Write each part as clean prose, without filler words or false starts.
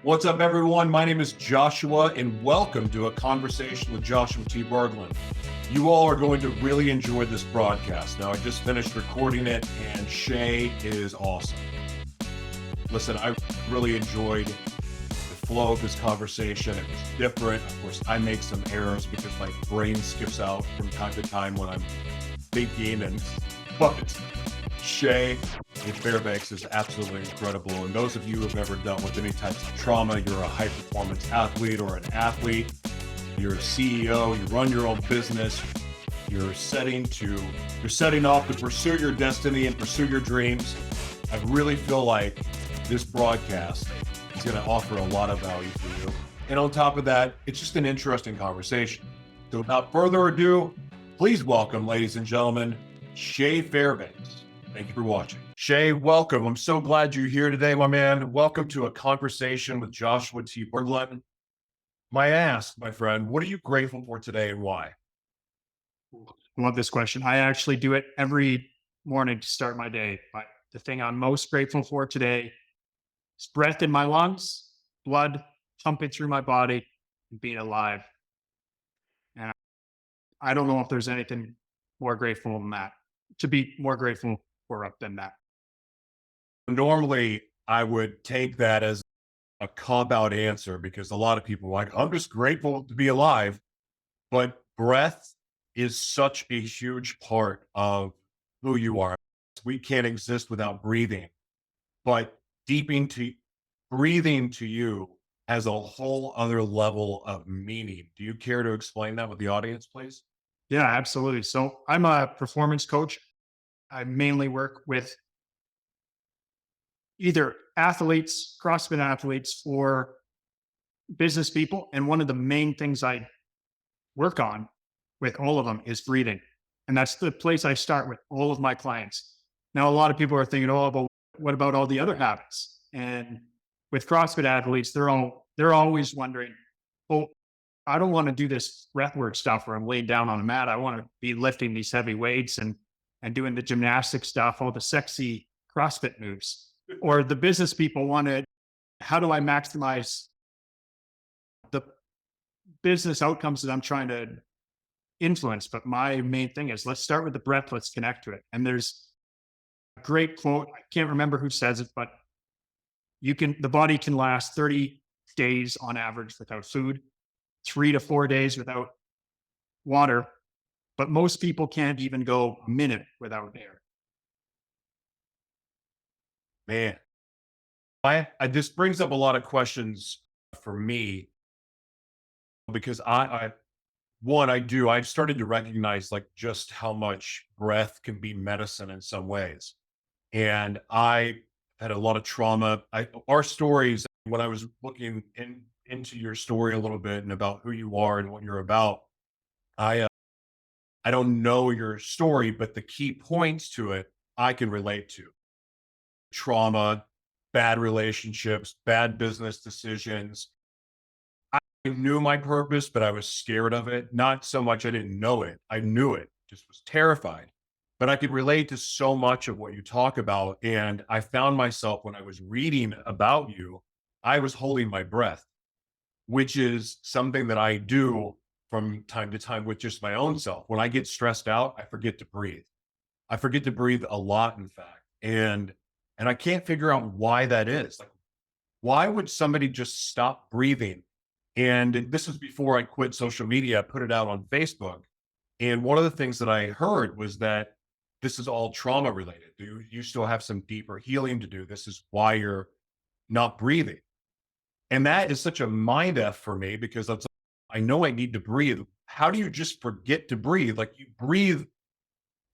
What's up, everyone? My name is Joshua, and welcome to a conversation with Joshua T. Berglan. You all are going to really enjoy this broadcast. Now, I just finished recording it, and Shae is awesome. Listen, I really enjoyed the flow of this conversation. It was different. Of course, I make some errors because my brain skips out from time to time when I'm thinking, but Shae in Fairbanks is absolutely incredible. And those of you who have ever dealt with any types of trauma, you're a high performance athlete or an athlete, you're a CEO, you run your own business, you're setting off to pursue your destiny and pursue your dreams. I really feel like this broadcast is going to offer a lot of value for you. And on top of that, it's just an interesting conversation. So without further ado, please welcome, ladies and gentlemen, Shae Fairbanks. Thank you for watching. Shae, welcome. I'm so glad you're here today, my man. Welcome to a conversation with Joshua T. Berglan. May I ask, my friend, what are you grateful for today and why? I love this question. I actually do it every morning to start my day. But the thing I'm most grateful for today is breath in my lungs, blood pumping through my body, and being alive. And I don't know if there's anything more grateful than that, to be more grateful for than that. Normally, I would take that as a cop-out answer because a lot of people are like, I'm just grateful to be alive. But breath is such a huge part of who you are. We can't exist without breathing. But breathing to you has a whole other level of meaning. Do you care to explain that with the audience, please? Yeah, absolutely. So I'm a performance coach. I mainly work with either athletes, CrossFit athletes, or business people. And one of the main things I work on with all of them is breathing. And that's the place I start with all of my clients. Now, a lot of people are thinking, oh, but what about all the other habits? And with CrossFit athletes, they're always wondering, oh, I don't want to do this breathwork stuff where I'm laid down on a mat. I want to be lifting these heavy weights and doing the gymnastic stuff, all the sexy CrossFit moves. Or the business people wanted, how do I maximize the business outcomes that I'm trying to influence? But my main thing is let's start with the breath, let's connect to it. And there's a great quote, I can't remember who says it, but the body can last 30 days on average without food, 3 to 4 days without water, but most people can't even go a minute without air. Man, this brings up a lot of questions for me because I've started to recognize like just how much breath can be medicine in some ways. And I had a lot of trauma. Our stories, when I was looking into your story a little bit and about who you are and what you're about, I don't know your story, but the key points to it I can relate to. Trauma, bad relationships, bad business decisions. I knew my purpose, but I was scared of it. Not so much I didn't know it. I knew it, just was terrified. But I could relate to so much of what you talk about. And I found myself when I was reading about you, I was holding my breath, which is something that I do from time to time with just my own self. When I get stressed out, I forget to breathe. I forget to breathe a lot, in fact. And I can't figure out why that is. Like, why would somebody just stop breathing? And this was before I quit social media. I put it out on Facebook. And one of the things that I heard was that this is all trauma related. You still have some deeper healing to do. This is why you're not breathing. And that is such a mind F for me because I know I need to breathe. How do you just forget to breathe? Like you breathe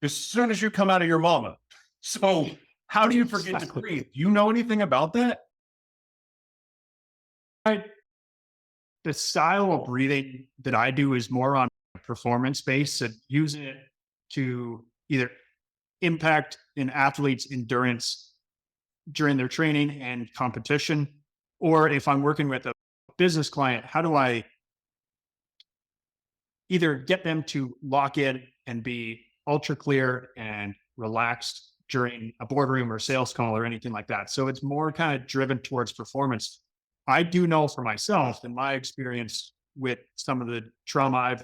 as soon as you come out of your mama. So how do you forget to breathe? Do you know anything about that? The style of breathing that I do is more on performance based and using it to either impact an athlete's endurance during their training and competition, or if I'm working with a business client, how do I either get them to lock in and be ultra clear and relaxed during a boardroom or sales call or anything like that. So it's more kind of driven towards performance. I do know for myself in my experience with some of the trauma I've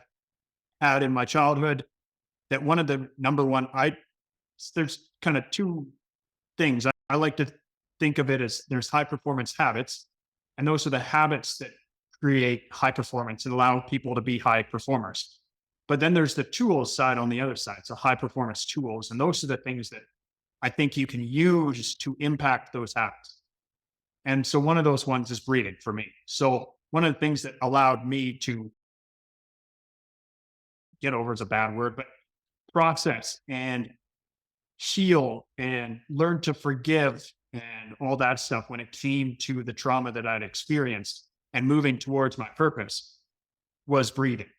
had in my childhood that one of the number one, there's kind of two things. I like to think of it as there's high performance habits, and those are the habits that create high performance and allow people to be high performers. But then there's the tools side on the other side. So high performance tools. And those are the things that I think you can use to impact those habits. And so one of those ones is breathing for me. So one of the things that allowed me to get over is a bad word, but process and heal and learn to forgive and all that stuff when it came to the trauma that I'd experienced and moving towards my purpose was breathing.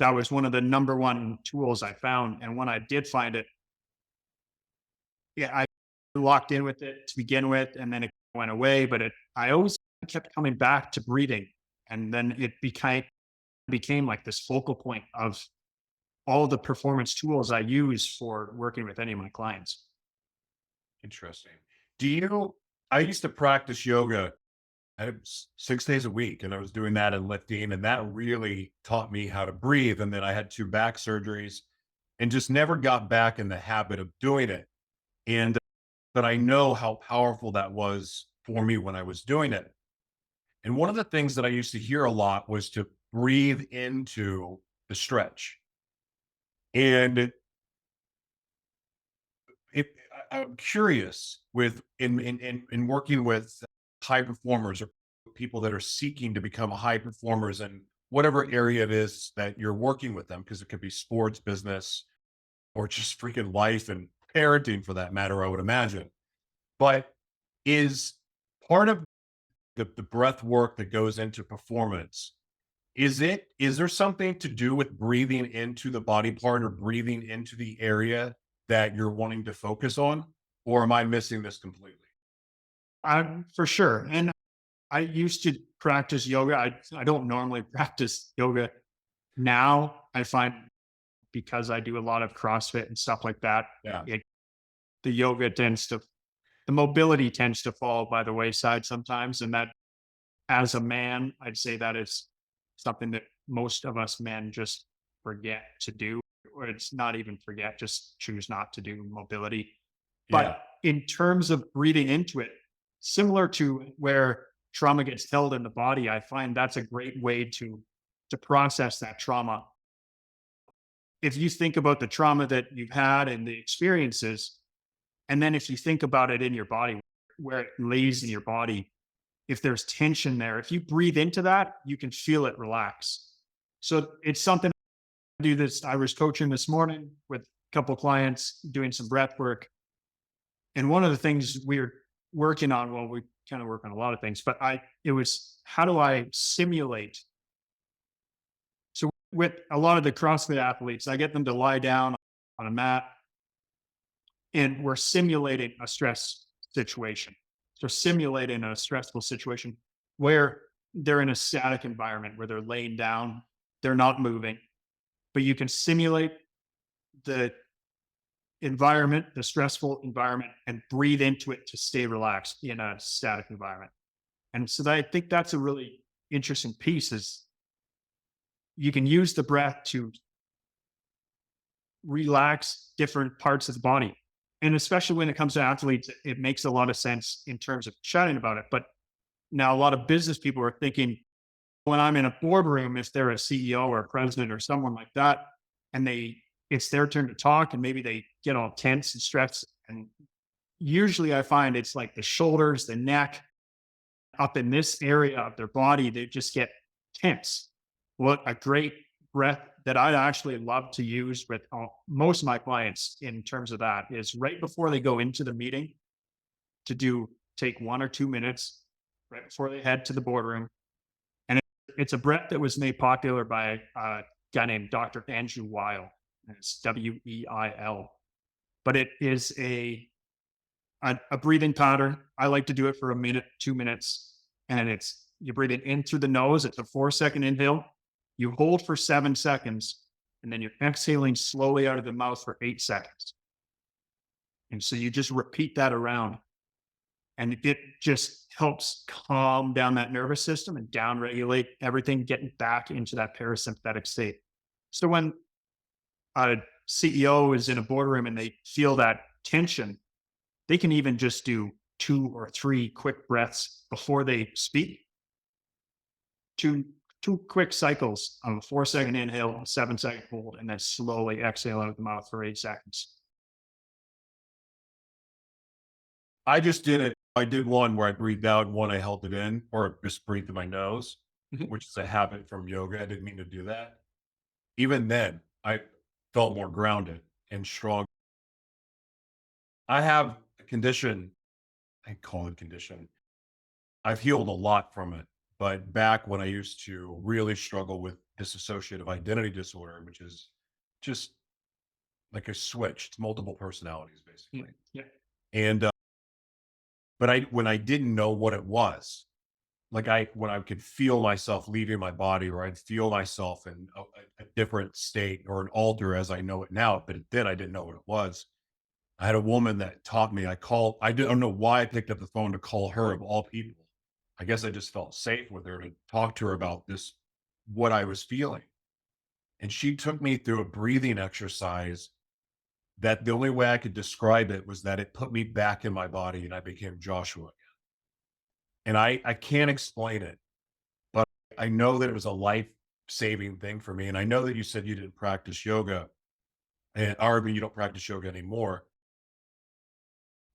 That was one of the number one tools I found. And when I did find it, yeah, I locked in with it to begin with, and then it went away. But I always kept coming back to breathing, and then it became like this focal point of all the performance tools I use for working with any of my clients. Interesting. Do you I used to practice yoga 6 days a week, and I was doing that and lifting, and that really taught me how to breathe. And then I had 2 back surgeries and just never got back in the habit of doing it. And but I know how powerful that was for me when I was doing it. And one of the things that I used to hear a lot was to breathe into the stretch. And I'm curious with in working with high performers or people that are seeking to become high performers in whatever area it is that you're working with them, because it could be sports, business, or just freaking life and parenting for that matter, I would imagine. But is part of the breath work that goes into performance, is there something to do with breathing into the body part or breathing into the area that you're wanting to focus on? Or am I missing this completely? I for sure. And I used to practice yoga. I don't normally practice yoga now. I find because I do a lot of CrossFit and stuff like that, Yeah. it, the yoga tends to, the mobility tends to fall by the wayside sometimes. And that, as a man, I'd say that is something that most of us men just forget to do, or it's not even forget, just choose not to do mobility. Yeah. But in terms of breathing into it, similar to where trauma gets held in the body, I find that's a great way to process that trauma. If you think about the trauma that you've had and the experiences, and then if you think about it in your body, where it lays in your body, if there's tension there, if you breathe into that, you can feel it relax. So it's something I do this. I was coaching this morning with a couple of clients doing some breath work. And one of the things we were working on, well, we kind of work on a lot of things, but it was how do I simulate? So with a lot of the CrossFit athletes, I get them to lie down on a mat and we're simulating a stress situation. So simulating a stressful situation where they're in a static environment where they're laying down, they're not moving, but you can simulate the environment, the stressful environment, and breathe into it to stay relaxed in a static environment. And so I think that's a really interesting piece is you can use the breath to relax different parts of the body. And especially when it comes to athletes, it makes a lot of sense in terms of chatting about it. But now a lot of business people are thinking when I'm in a boardroom, if they're a CEO or a president or someone like that, and it's their turn to talk and maybe they get all tense and stressed. And usually I find it's like the shoulders, the neck, up in this area of their body, they just get tense. What a great breath that I'd actually love to use with most of my clients in terms of that is right before they go into the meeting take 1 or 2 minutes right before they head to the boardroom. And it's a breath that was made popular by a guy named Dr. Andrew Weil. And it's Weil. But it is a breathing pattern. I like to do it for a minute, 2 minutes. And it's you're breathing in through the nose. It's a 4-second inhale. You hold for 7 seconds, and then you're exhaling slowly out of the mouth for 8 seconds. And so you just repeat that around. And it just helps calm down that nervous system and down regulate everything, getting back into that parasympathetic state. So when a CEO is in a boardroom and they feel that tension, they can even just do 2 or 3 quick breaths before they speak. Two quick cycles of a 4-second inhale, a 7-second hold, and then slowly exhale out of the mouth for 8 seconds. I just did it. I did one where I breathed out, one I held it in, or just breathed through my nose, Mhm. which is a habit from yoga. I didn't mean to do that. Even then, I felt more grounded and strong. I have a condition, I call it condition. I've healed a lot from it. But back when I used to really struggle with dissociative identity disorder, which is just like a switch, it's multiple personalities Mm, basically. yeah. And but when I didn't know what it was, like when I could feel myself leaving my body, or I'd feel myself in a different state or an alter as I know it now, but then I didn't know what it was. I had a woman that taught me. I don't know why I picked up the phone to call her of all people. I guess I just felt safe with her to talk to her about this, what I was feeling. And she took me through a breathing exercise that the only way I could describe it was that it put me back in my body and I became Joshua. And I can't explain it, but I know that it was a life saving thing for me. And I know that you said you didn't practice yoga, and or you don't practice yoga anymore.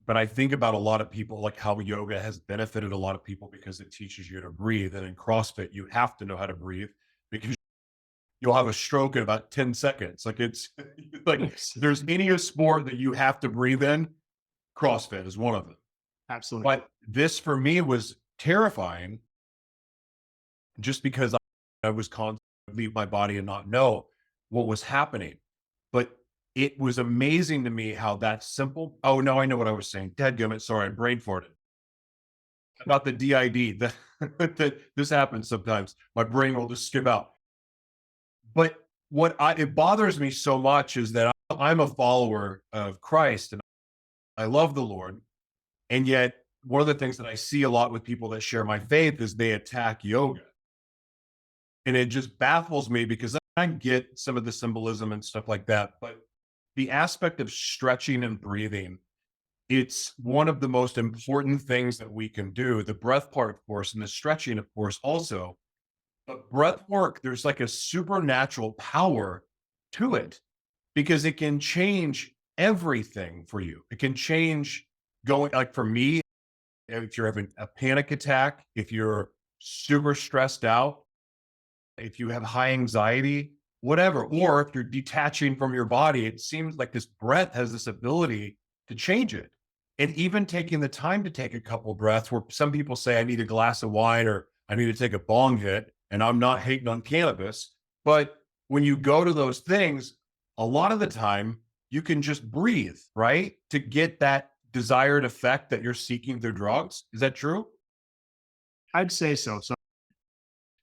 But I think about a lot of people, like how yoga has benefited a lot of people because it teaches you to breathe. And in CrossFit, you have to know how to breathe because you'll have a stroke in about 10 seconds. Like it's like if Yes. there's any sport that you have to breathe in, CrossFit is one of them. Absolutely. But this for me was terrifying just because I was constantly leave my body and not know what was happening. But it was amazing to me how that simple. Oh no, I know what I was saying. Dadgummit, sorry, I brain farted about the DID. That this happens sometimes. My brain will just skip out. But it bothers me so much is that I'm a follower of Christ and I love the Lord, and yet one of the things that I see a lot with people that share my faith is they attack yoga. And it just baffles me because I get some of the symbolism and stuff like that. But the aspect of stretching and breathing, it's one of the most important things that we can do. The breath part, of course, and the stretching, of course, also. But breath work, there's like a supernatural power to it because it can change everything for you. It can change going, like for me, if you're having a panic attack, if you're super stressed out, if you have high anxiety, whatever, or if you're detaching from your body, it seems like this breath has this ability to change it. And even taking the time to take a couple breaths, where some people say, I need a glass of wine or I need to take a bong hit, and I'm not hating on cannabis. But when you go to those things, a lot of the time you can just breathe, right? To get that desired effect that you're seeking through drugs. Is that true? I'd say so. So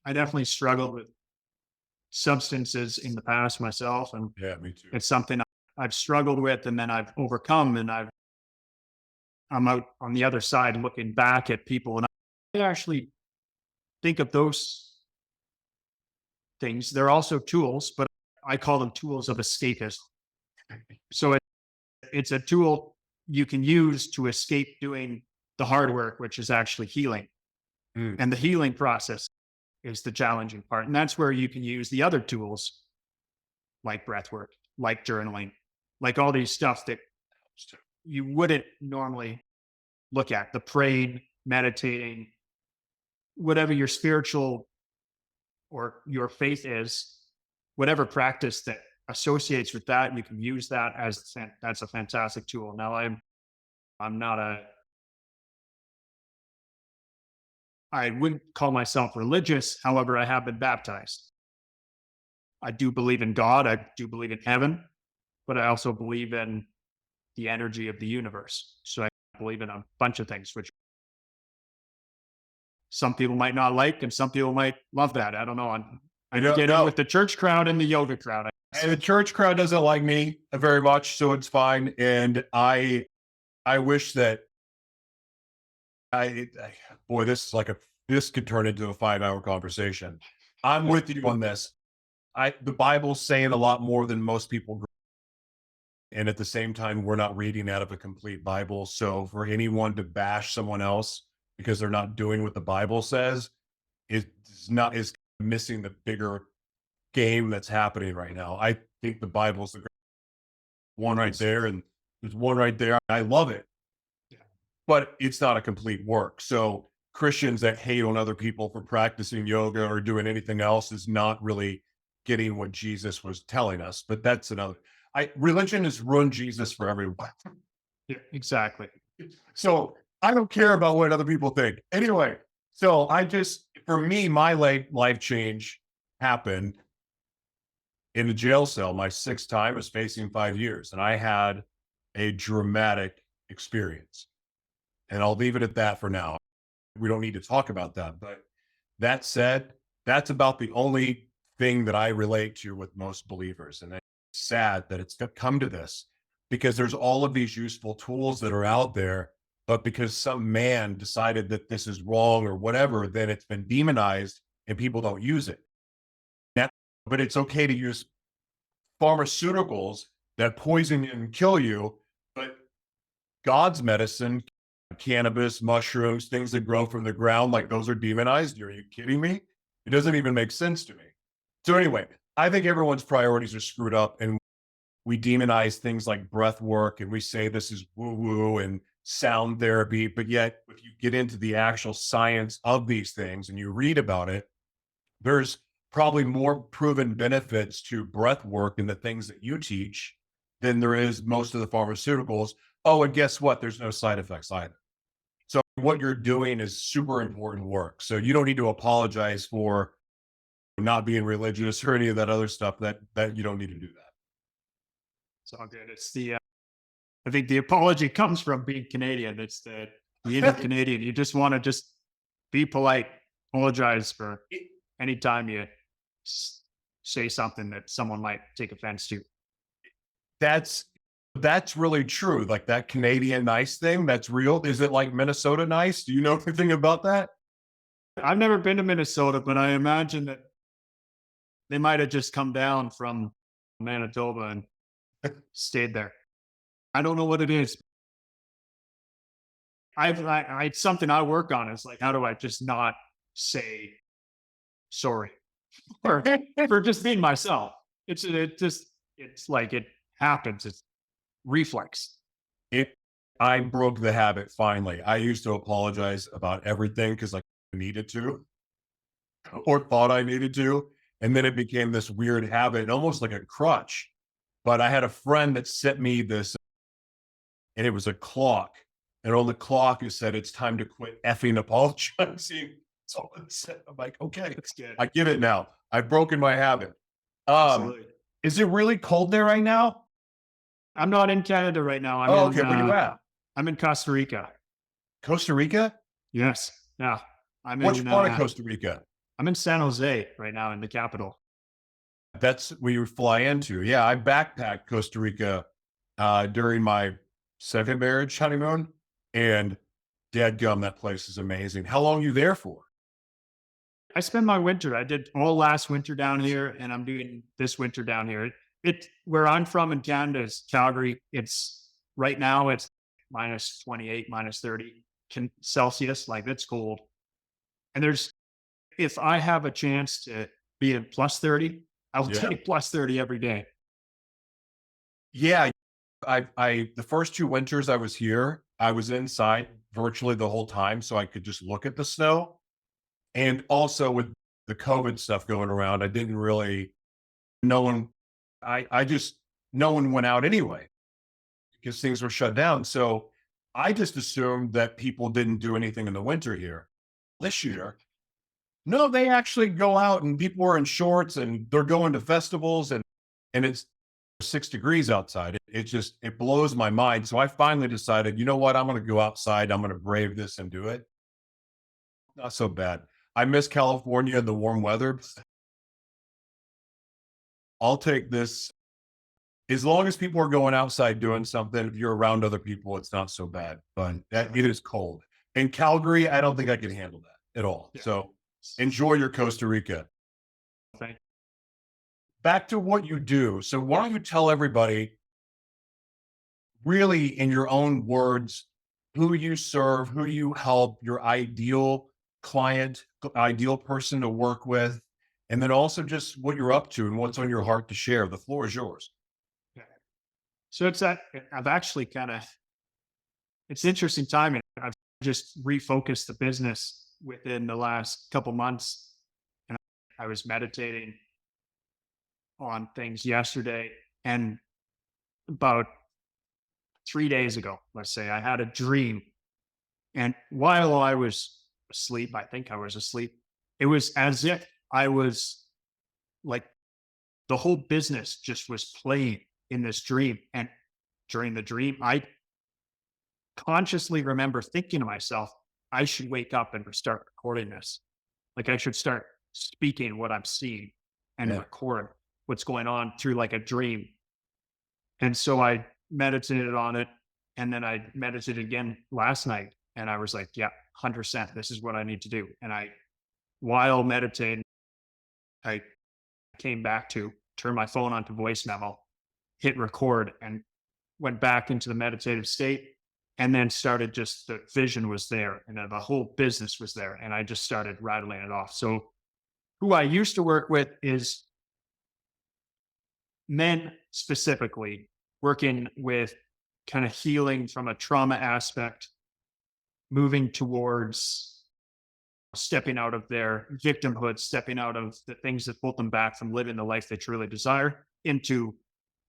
I definitely struggled with substances in the past myself, and Yeah, me too. it's something I've struggled with, and then I've overcome, and I'm out on the other side looking back at people, and I actually think of those things. They're also tools, but I call them tools of escapism. So it's a tool you can use to escape doing the hard work, which is actually healing. Mm. And the healing process is the challenging part. And that's where you can use the other tools like breath work, like journaling, like all these stuff that you wouldn't normally look at, the praying, meditating, whatever your spiritual or your faith is, whatever practice that associates with that, you can use that as that's a fantastic tool. Now I'm not a I wouldn't call myself religious. However, I have been baptized. I do believe in God. I do believe in heaven, but I also believe in the energy of the universe. So I believe in a bunch of things, which some people might not like, and some people might love that. I don't know. I don't get in know. with the church crowd and the yoga crowd. And the church crowd doesn't like me very much, so it's fine. And I wish that Boy, this could turn into a 5-hour conversation. I'm with you on this. The Bible's saying a lot more than most people. And at the same time, we're not reading out of a complete Bible. So for anyone to bash someone else because they're not doing what the Bible says is missing the bigger game that's happening right now. I think the Bible's the one right there, and there's one right there. I love it, but it's not a complete work. So Christians that hate on other people for practicing yoga or doing anything else is not really getting what Jesus was telling us. But that's another. Religion has ruined Jesus for everyone. Yeah, exactly. So I don't care about what other people think. Anyway, so for me, my life change happened in a jail cell. My sixth time was facing 5 years, and I had a dramatic experience. And I'll leave it at that for now. We don't need to talk about that. But that said, that's about the only thing that I relate to with most believers. And it's sad that it's come to this, because there's all of these useful tools that are out there, but because some man decided that this is wrong or whatever, then it's been demonized and people don't use it. But it's okay to use pharmaceuticals that poison you and kill you, but God's medicine, cannabis, mushrooms, things that grow from the ground, like those are demonized. Are you kidding me? It doesn't even make sense to me. So anyway, I think everyone's priorities are screwed up, and we demonize things like breath work, and we say this is woo-woo and sound therapy. But yet, if you get into the actual science of these things and you read about it, there's probably more proven benefits to breath work and the things that you teach than there is most of the pharmaceuticals. Oh, and guess what? There's no side effects either. So what you're doing is super important work. So you don't need to apologize for not being religious or any of that other stuff. That you don't need to do that. It's all good. It's I think the apology comes from being Canadian. It's being a Canadian. You just want to just be polite, apologize for anytime you say something that someone might take offense to. That's really true. Like that Canadian nice thing, that's real. Is it like Minnesota nice? Do you know anything about that? I've never been to Minnesota, but I imagine that they might have just come down from Manitoba and stayed there. I don't know what it is. It's something I work on. Is like, how do I just not say sorry for just being myself? It's like it happens. It's reflex. I broke the habit finally. I used to apologize about everything because I needed to or thought I needed to. And then it became this weird habit, almost like a crutch. But I had a friend that sent me this, and it was a clock. And on the clock, it said, it's time to quit effing apologizing. That's all it said. I'm like, okay, That's good. I get it now. I've broken my habit. Absolutely. Is it really cold there right now? I'm not in Canada right now. Okay. Where you at? I'm in Costa Rica. Costa Rica? Yes. Yeah. Which part of Costa Rica? I'm in San Jose right now, in the capital. That's where you fly into. Yeah, I backpacked Costa Rica during my second marriage honeymoon, and dadgum, that place is amazing. How long are you there for? I spend my winter. I did all last winter down here, and I'm doing this winter down here. Where I'm from in Canada is Calgary. It's right now it's minus 28, minus 30 Celsius. Like, it's cold. And if I have a chance to be in plus 30, I'll take plus 30 every day. Yeah. The first 2 winters I was here, I was inside virtually the whole time, so I could just look at the snow. And also with the COVID stuff going around, I didn't really, no one went out anyway because things were shut down. So I just assumed that people didn't do anything in the winter here. This year, no, they actually go out, and people are in shorts and they're going to festivals, and it's 6 degrees outside. It blows my mind. So I finally decided, you know what? I'm going to go outside. I'm going to brave this and do it. Not so bad. I miss California and the warm weather. I'll take this. As long as people are going outside doing something, if you're around other people, it's not so bad. But it is cold. In Calgary, I don't think I can handle that at all. Yeah. So enjoy your Costa Rica. Thank Back to what you do. So why don't you tell everybody, really in your own words, who you serve, who you help, your ideal client, ideal person to work with, and then also just what you're up to and what's on your heart to share. The floor is yours. you. So it's that I've actually it's interesting timing. I've just refocused the business within the last couple months, and I was meditating on things yesterday, and about 3 days ago, let's say, I had a dream. And while I was asleep, I think I was asleep, it was as if I was like the whole business just was playing in this dream. And during the dream, I consciously remember thinking to myself, I should wake up and start recording this. Like I should start speaking what I'm seeing and Yeah. record what's going on through like a dream. And so I meditated on it. And then I meditated again last night. And I was like, yeah, 100%. This is what I need to do. And while meditating, I came back to turn my phone on to voice memo, hit record, and went back into the meditative state. And then started just the vision was there and then the whole business was there. And I just started rattling it off. So, who I used to work with is men specifically, working with kind of healing from a trauma aspect, moving towards stepping out of their victimhood, stepping out of the things that hold them back from living the life they truly desire into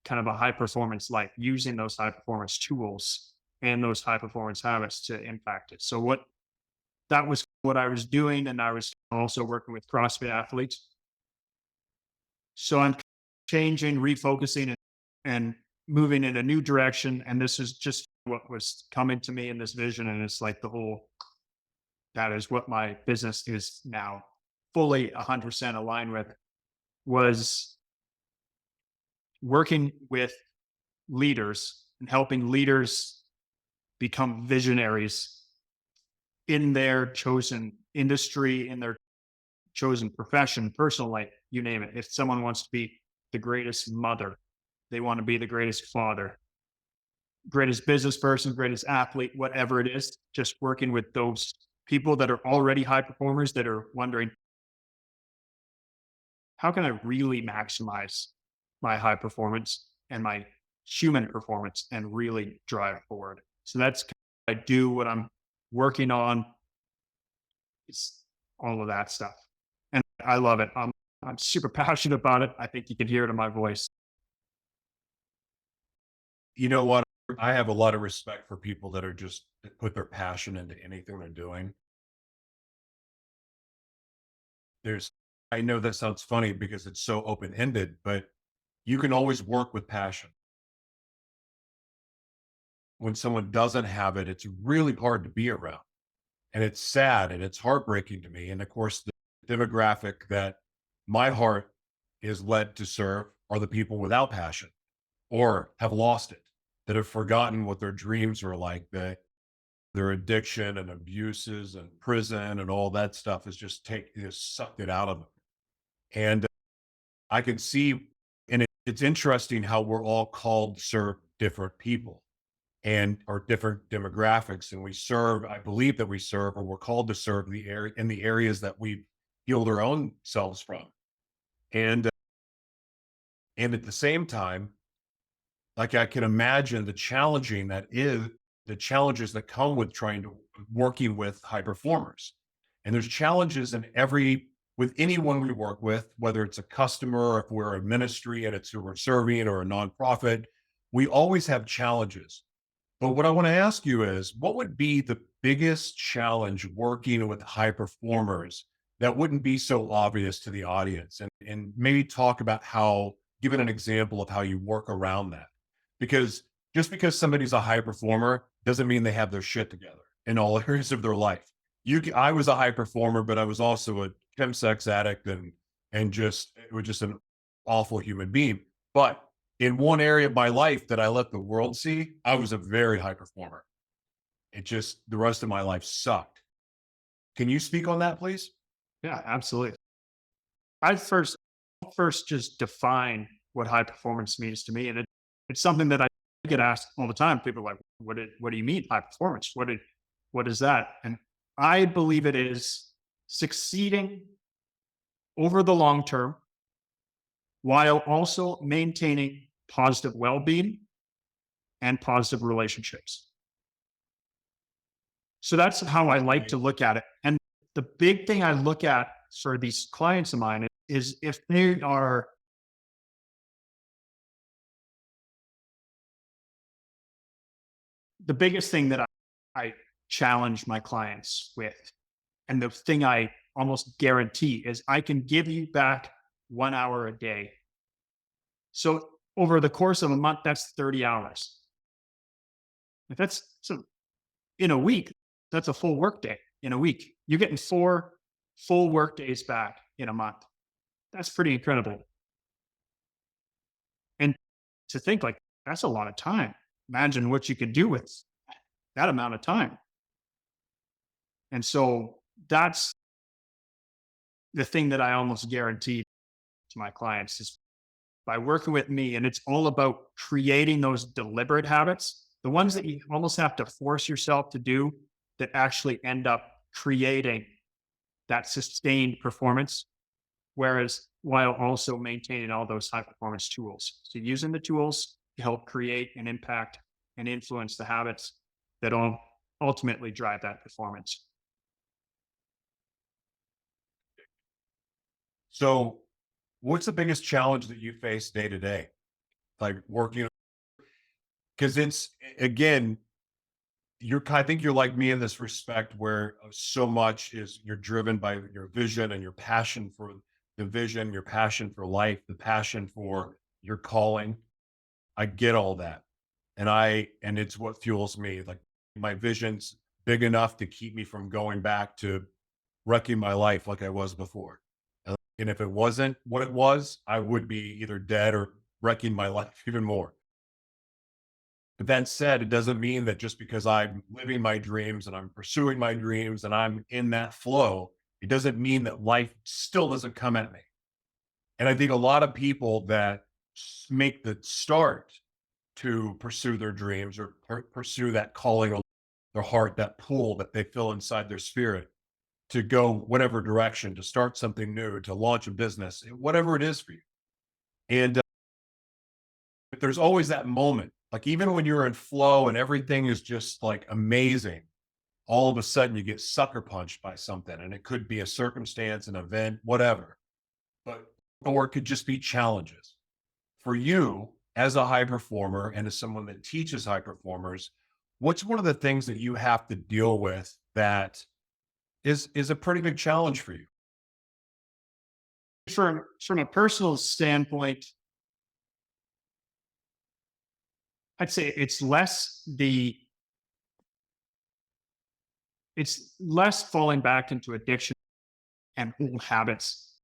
kind of a high performance life, using those high performance tools and those high performance habits to impact it. So that was what I was doing. And I was also working with CrossFit athletes. So I'm changing, refocusing, and moving in a new direction. And this is just what was coming to me in this vision. And it's like that is what my business is now fully 100% aligned with, was working with leaders and helping leaders become visionaries in their chosen industry, in their chosen profession, personal life, you name it. If someone wants to be the greatest mother, they want to be the greatest father, greatest business person, greatest athlete, whatever it is, just working with those people that are already high performers that are wondering, how can I really maximize my high performance and my human performance and really drive forward? So that's kind of what I do, what I'm working on. It's all of that stuff. And I love it. I'm super passionate about it. I think you can hear it in my voice. You know what? I have a lot of respect for people that are just that put their passion into anything they're doing. There's, I know that sounds funny because it's so open ended, but you can always work with passion. When someone doesn't have it, it's really hard to be around. And it's sad and it's heartbreaking to me. And of course, the demographic that my heart is led to serve are the people without passion or have lost it, that have forgotten what their dreams were like, that their addiction and abuses and prison and all that stuff is just sucked it out of them. And I can see, and it's interesting how we're all called to serve different people and or different demographics. And we serve, I believe that we serve, or we're called to serve the area in the areas that we've healed our own selves from. And and at the same time, like I can imagine the challenges that come with trying to working with high performers. And there's challenges in with anyone we work with, whether it's a customer or if we're a ministry and it's who we're serving or a nonprofit, we always have challenges. But what I want to ask you is, what would be the biggest challenge working with high performers that wouldn't be so obvious to the audience? And maybe talk about give it an example of how you work around that. Because just because somebody's a high performer doesn't mean they have their shit together in all areas of their life. I was a high performer, but I was also a chemsex addict and just, it was just an awful human being. But in one area of my life that I let the world see, I was a very high performer. It just, the rest of my life sucked. Can you speak on that, please? Yeah, absolutely. I first just define what high performance means to me. And it's something that I get asked all the time. People are like, what do you mean high performance? What is that? And I believe it is succeeding over the long term while also maintaining positive well-being and positive relationships. So that's how I like to look at it. And the big thing I look at for these clients of mine is if they are the biggest thing that I challenge my clients with, and the thing I almost guarantee is I can give you back 1 hour a day. So over the course of a month, that's 30 hours. If that's so in a week, that's a full work day in a week. You're getting 4 full work days back in a month. That's pretty incredible. And to think like that's a lot of time. Imagine what you could do with that amount of time. And so that's the thing that I almost guarantee to my clients is by working with me. And it's all about creating those deliberate habits, the ones that you almost have to force yourself to do that actually end up creating that sustained performance. Whereas while also maintaining all those high performance tools. So using the tools to help create and impact and influence the habits that all ultimately drive that performance. So, what's the biggest challenge that you face day to day? Like working, because it's again, I think you're like me in this respect where so much is you're driven by your vision and your passion for the vision, your passion for life, the passion for your calling. I get all that. And it's what fuels me. Like my vision's big enough to keep me from going back to wrecking my life like I was before. And if it wasn't what it was, I would be either dead or wrecking my life even more. But that said, it doesn't mean that just because I'm living my dreams and I'm pursuing my dreams and I'm in that flow, it doesn't mean that life still doesn't come at me. And I think a lot of people that make the start to pursue their dreams or pursue that calling of their heart, that pull that they feel inside their spirit to go whatever direction, to start something new, to launch a business, whatever it is for you. And but there's always that moment, like even when you're in flow and everything is just like amazing, all of a sudden you get sucker punched by something. And it could be a circumstance, an event, whatever. But or it could just be challenges. For you, as a high performer and as someone that teaches high performers, what's one of the things that you have to deal with that is a pretty big challenge for you? From a personal standpoint, I'd say it's less falling back into addiction and old habits.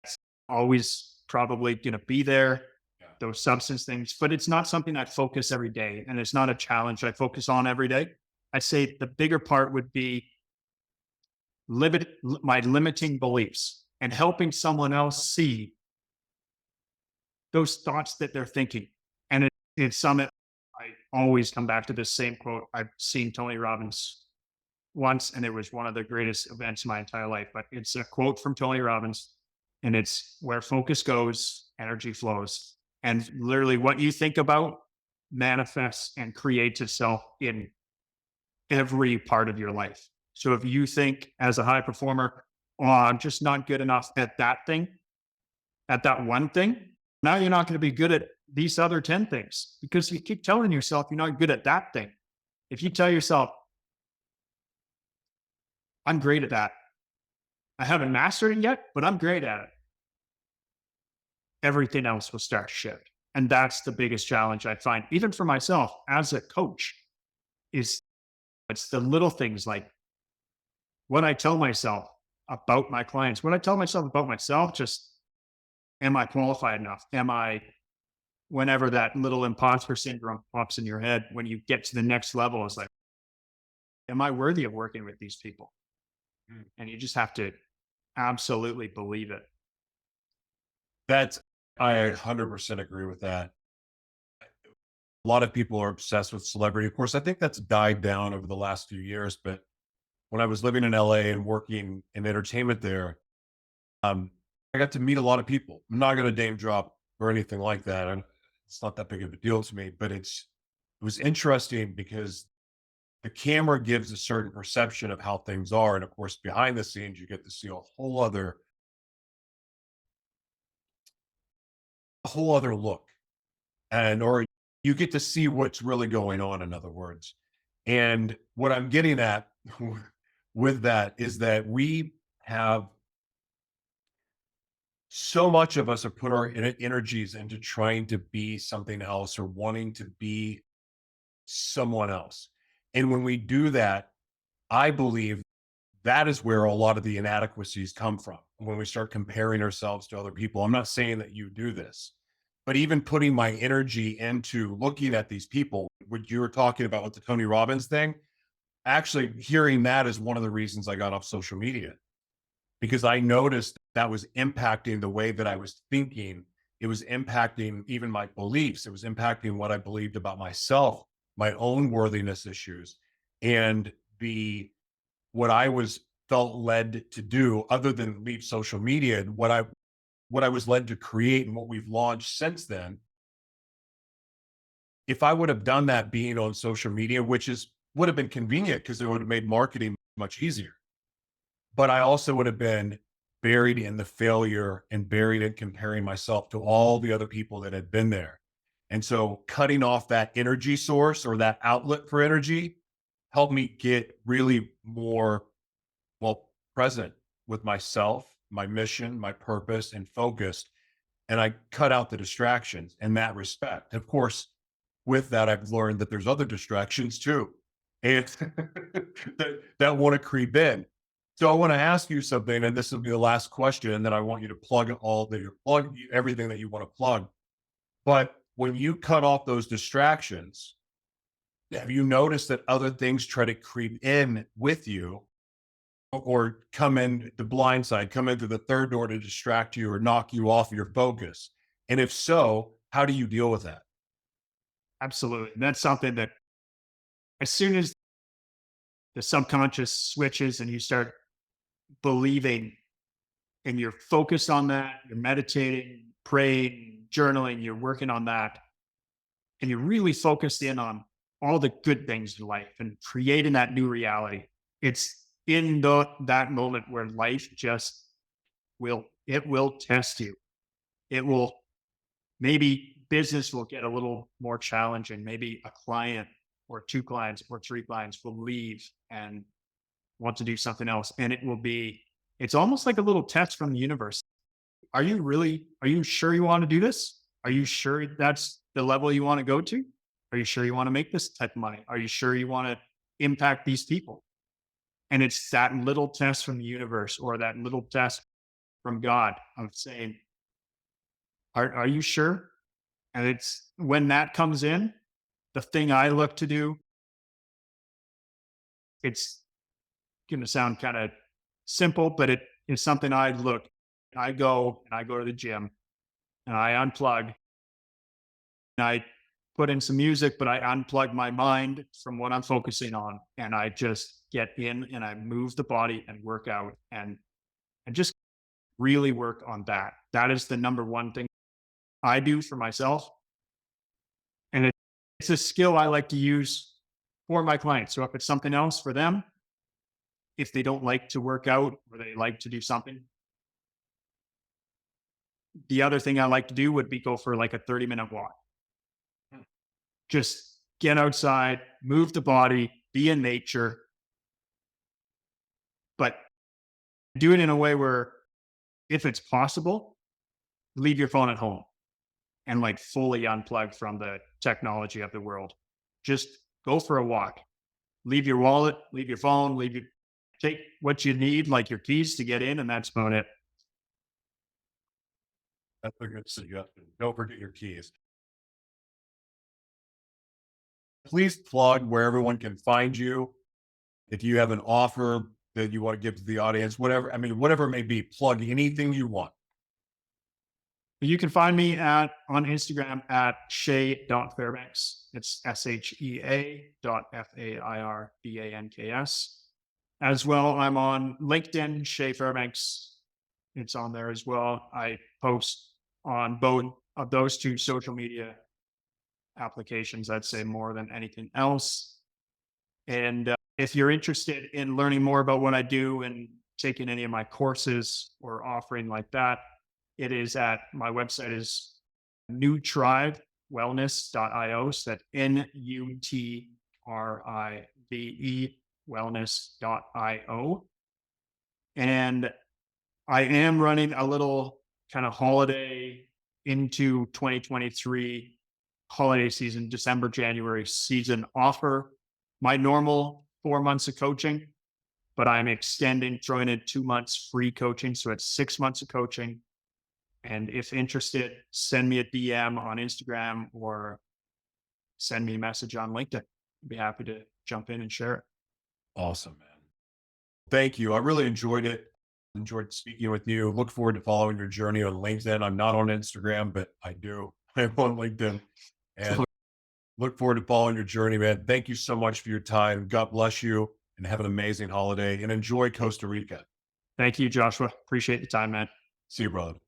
It's always probably going to be there, Yeah. those substance things, but it's not something I focus every day. And it's not a challenge I focus on every day. I'd say the bigger part would be my limiting beliefs and helping someone else see those thoughts that they're thinking. And it's something I always come back to this same quote. I've seen Tony Robbins once, and it was one of the greatest events in my entire life. But it's a quote from Tony Robbins, and it's where focus goes, energy flows. And literally, what you think about manifests and creates itself in every part of your life. So if you think as a high performer, oh, I'm just not good enough at that thing, at that one thing, now you're not going to be good at these other 10 things because you keep telling yourself you're not good at that thing. If you tell yourself, I'm great at that, I haven't mastered it yet, but I'm great at it, everything else will start to shift. And that's the biggest challenge I find, even for myself as a coach, is it's the little things like what I tell myself about my clients, what I tell myself about myself, just am I qualified enough? Am I, whenever that little imposter syndrome pops in your head, when you get to the next level, it's like, am I worthy of working with these people? Mm. And you just have to absolutely believe it. That's I 100% agree with that. A lot of people are obsessed with celebrity. Of course, I think that's died down over the last few years, but when I was living in LA and working in entertainment there, um, I got to meet a lot of people. I'm not going to name drop or anything like that. And it's not that big of a deal to me, but it was interesting because the camera gives a certain perception of how things are. And of course, behind the scenes, you get to see a whole other look, and or you get to see what's really going on, in other words. And what I'm getting at with that is that we have so much of us have put our energies into trying to be something else or wanting to be someone else. And when we do that, I believe that is where a lot of the inadequacies come from. When we start comparing ourselves to other people. I'm not saying that you do this, but even putting my energy into looking at these people, what you were talking about with the Tony Robbins thing, actually hearing that is one of the reasons I got off social media, because I noticed that was impacting the way that I was thinking. It was impacting even my beliefs. It was impacting what I believed about myself, my own worthiness issues, and the what I was felt led to do other than leave social media, and what I was led to create and what we've launched since then. If I would have done that being on social media, which is would have been convenient because it would have made marketing much easier. But I also would have been buried in the failure and buried in comparing myself to all the other people that had been there. And so cutting off that energy source or that outlet for energy helped me get really more, well, present with myself, my mission, my purpose, and focused. And I cut out the distractions in that respect. Of course, with that, I've learned that there's other distractions too, and that want to creep in. So I want to ask you something, and this will be the last question, and then I want you to plug everything that you want to plug. But when you cut off those distractions, have you noticed that other things try to creep in with you or come in the blind side, come in through the third door to distract you or knock you off your focus? And if so, how do you deal with that? Absolutely. That's something that as soon as the subconscious switches and you start believing and you're focused on that, you're meditating, praying, journaling, you're working on that, and you're really focused in on all the good things in life and creating that new reality. It's in that moment where life just will test you. It will, maybe business will get a little more challenging. Maybe a client or two clients or three clients will leave and want to do something else. And it's almost like a little test from the universe. Are you sure you want to do this? Are you sure that's the level you want to go to? Are you sure you want to make this type of money? Are you sure you want to impact these people? And it's that little test from the universe or that little test from God of saying, are you sure? And it's when that comes in, the thing I look to do, it's going to sound kind of simple, but it is something I go to the gym and I unplug and I put in some music, but I unplug my mind from what I'm focusing on. And I just get in and I move the body and work out and just really work on that. That is the number one thing I do for myself. And it's a skill I like to use for my clients. So if it's something else for them, if they don't like to work out or they like to do something, the other thing I like to do would be go for like a 30-minute walk. Hmm. Just get outside, move the body, be in nature, but do it in a way where, if it's possible, leave your phone at home and like fully unplug from the technology of the world. Just go for a walk. Leave your wallet, leave your phone, take what you need, like your keys to get in, and that's about it. That's a good suggestion. Don't forget your keys. Please plug where everyone can find you. If you have an offer that you want to give to the audience, whatever, I mean, whatever it may be, plug anything you want. You can find me on Instagram at Shea.Fairbanks. It's SHEA.FAIRBANKS. As well, I'm on LinkedIn, Shea Fairbanks. It's on there as well. I post on both of those two social media applications, I'd say, more than anything else. And if you're interested in learning more about what I do and taking any of my courses or offering like that, it is at my website is nutrivewellness.io. So that's NUTRIVE wellness.io. And I am running a little kind of holiday into 2023 holiday season, December, January season offer. My normal 4 months of coaching, but I'm extending, throwing in 2 months free coaching. So it's 6 months of coaching. And if interested, send me a DM on Instagram or send me a message on LinkedIn. I'd be happy to jump in and share it. Awesome, man. Thank you. I really enjoyed it. Enjoyed speaking with you. Look forward to following your journey on LinkedIn. I'm not on Instagram, but I do. I'm on LinkedIn. And look forward to following your journey, man. Thank you so much for your time. God bless you and have an amazing holiday and enjoy Costa Rica. Thank you, Joshua. Appreciate the time, man. See you, brother.